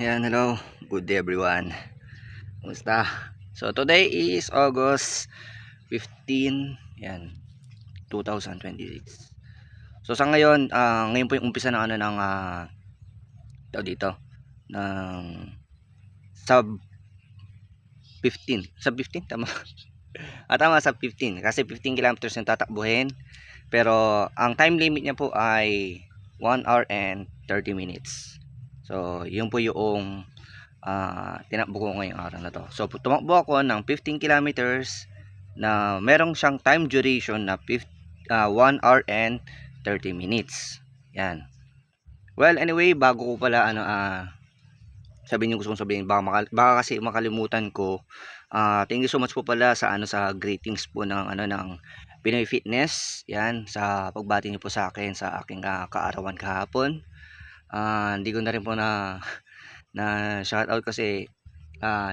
Yan, hello. Good day everyone. Kumusta? So today is August 15, yan, 2026. So sa ngayon, ngayon po yung umpisa ng tawag dito, ng sub 15. Sub 15 tama. Tama, sub 15 kasi 15 kilometers yung tatakbuhin. Pero ang time limit niya po ay 1 hour and 30 minutes. So yun po yung tinakbo ko ngayong araw na to. So tumakbo ako ng 15 kilometers na merong siyang time duration na 1 hour and 30 minutes. Yan. Well, anyway, bago ko pala sabihin yung gusto kong sabihin, baka kasi makalimutan ko. Thank you so much po pala sa sa greetings po ng Pinoy Fitness. Yan, sa pagbati niyo po sa akin sa aking kaarawan kahapon. Hindi ko na rin po na shoutout kasi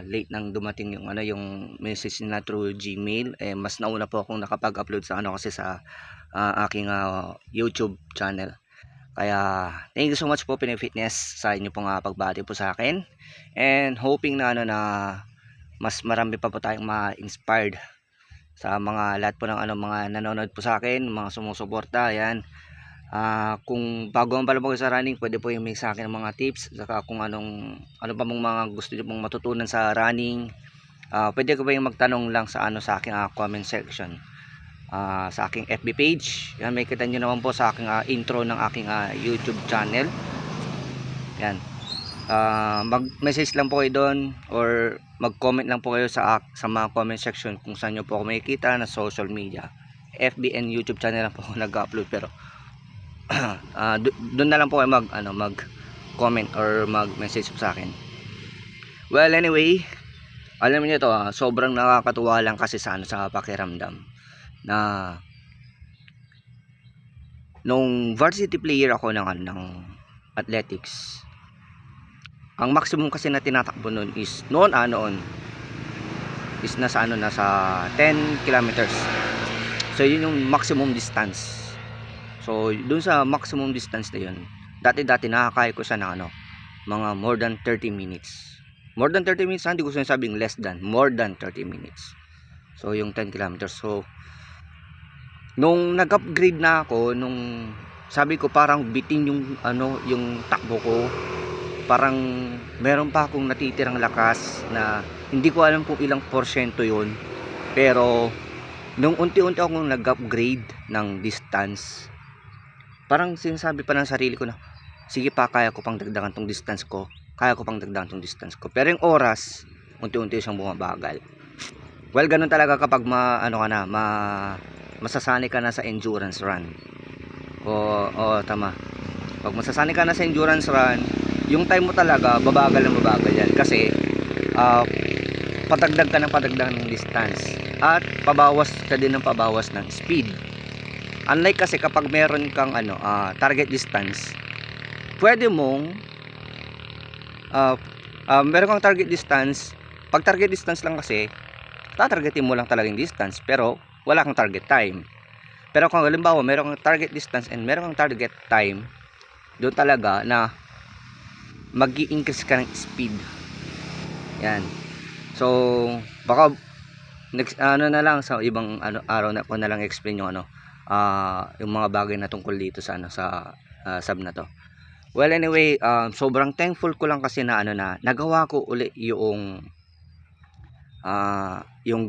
late nang dumating yung message na through Gmail. Mas nauna po akong nakapag-upload sa kasi sa aking YouTube channel. Kaya thank you so much po Pinoy Fitness sa inyo pong pagbati po sa akin, and hoping na na mas marami pa po tayong ma-inspired sa mga lahat po ng mga nanonood po sa akin, mga sumusuporta. Yan. Kung bago ang pala po sa running, pwede po yung may sa akin ng mga tips, saka kung ano pa mong mga gusto niyo pong matutunan sa running. Pwede ko ba yung magtanong lang sa sa aking comment section, sa aking FB page. Yan, may kita nyo naman po sa aking intro ng aking YouTube channel. Yan. Mag-message lang po kayo doon or mag-comment lang po kayo sa mga comment section kung saan nyo po ako makikita na social media. FB and YouTube channel lang po ako nag-upload, pero doon na lang po kayo mag-comment or mag-message sa akin. Well, anyway, alam niyo to, sobrang nakakatuwa lang kasi sa pakiramdam na nung varsity player ako ng athletics. Ang maximum kasi na tinatakbo noon is noon is nasa 10 kilometers. So yun yung maximum distance. So dun sa maximum distance na yun, dati nakakaya ko siya ng mga more than 30 minutes. More than 30 minutes, hindi ko sinasabing less than, more than 30 minutes. So yung 10 kilometers. So nung nag-upgrade na ako, nung sabi ko parang bitin yung takbo ko, parang meron pa akong natitirang lakas na hindi ko alam kung ilang porsyento yun. Pero nung unti-unti akong nag-upgrade ng distance, parang sinasabi pa ng sarili ko na sige pa, kaya ko pang dagdagan tong distance ko, pero yung oras unti-unti siyang bumabagal. Well, ganun talaga kapag masasanay ka na sa endurance run. Tama, pag masasanay ka na sa endurance run, yung time mo talaga babagal yan kasi padagdag ng distance at pabawas ka din ng pabawas ng speed. Unlike kasi kapag meron kang target distance, pwede mong meron kang target distance. Pag target distance lang kasi, tatargetin mo lang talagang distance pero wala kang target time. Pero kung halimbawa meron kang target distance and meron kang target time, doon talaga na mag-i-increase ka ng speed. Yan. So baka next na lang sa ibang araw na ko na lang explain yung yung mga bagay na tungkol dito sa sub na to. Well, anyway, sobrang thankful ko lang kasi na nagawa ko uli yung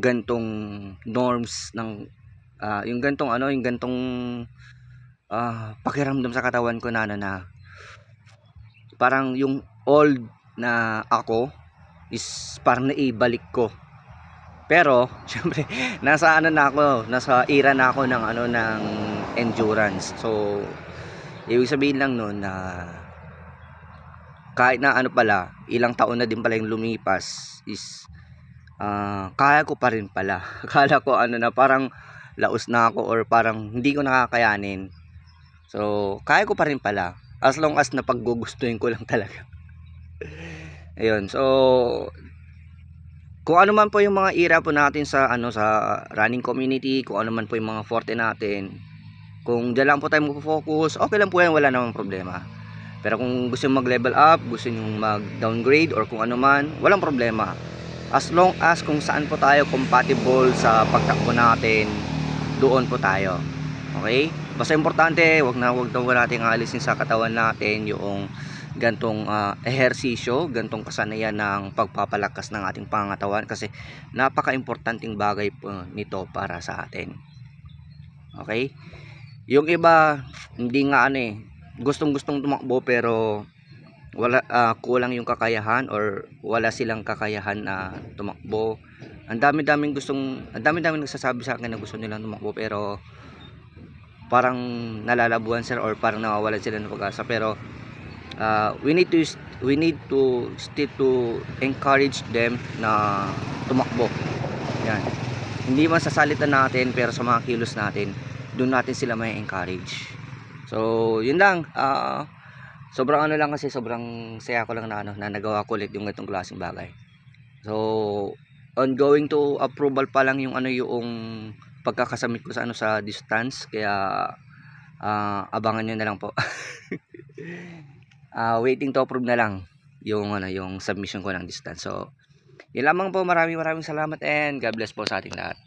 gantong norms ng yung gantong pakiramdam sa katawan ko na parang yung old na ako is parang naibalik ko. Pero syempre nasa nasa era na ako ng endurance. So ibig sabihin lang noon na kahit na pala ilang taon na din pala yung lumipas is kaya ko pa rin pala. Akala ko na parang laos na ako or parang hindi ko nakakayanin. So kaya ko pa rin pala as long as napaggugustuhin ko lang talaga. Ayun, so kung ano man po yung mga era po natin sa sa running community, kung ano man po yung mga forte natin, kung diyan lang po tayo magpo-focus, okay lang po yan, wala namang problema. Pero kung gusto nyo mag-level up, gusto nyo mag-downgrade or kung ano man, walang problema. As long as kung saan po tayo compatible sa pagtakbo natin, doon po tayo. Okay? Basta importante, wag na natin alisin sa katawan natin yung gantong ehersisyo, gantong kasanayan ng pagpapalakas ng ating pangatawan kasi napaka-importanting bagay po nito para sa atin. Okay? Yung iba, hindi nga gustong-gustong tumakbo pero wala kulang yung kakayahan or wala silang kakayahan na tumakbo. Ang dami-daming nagsasabi sa akin na gusto nilang tumakbo pero parang nalalabuan sila or parang nawawalan sila ng pag-asa. Pero we need to still to encourage them na tumakbo. Yan. Hindi man sa salita natin pero sa mga kilos natin, doon natin sila may encourage. So, yun lang. Sobrang lang kasi sobrang saya ko lang na nagawa ko ulit yung itong klaseng bagay. So, ongoing to approval pa lang yung yung pagkakasamit ko sa sa distance, kaya abangan niyo na lang po. Waiting to approve na lang yung yung submission ko ng distance. So, yun lamang po. Maraming salamat and God bless po sa ating lahat.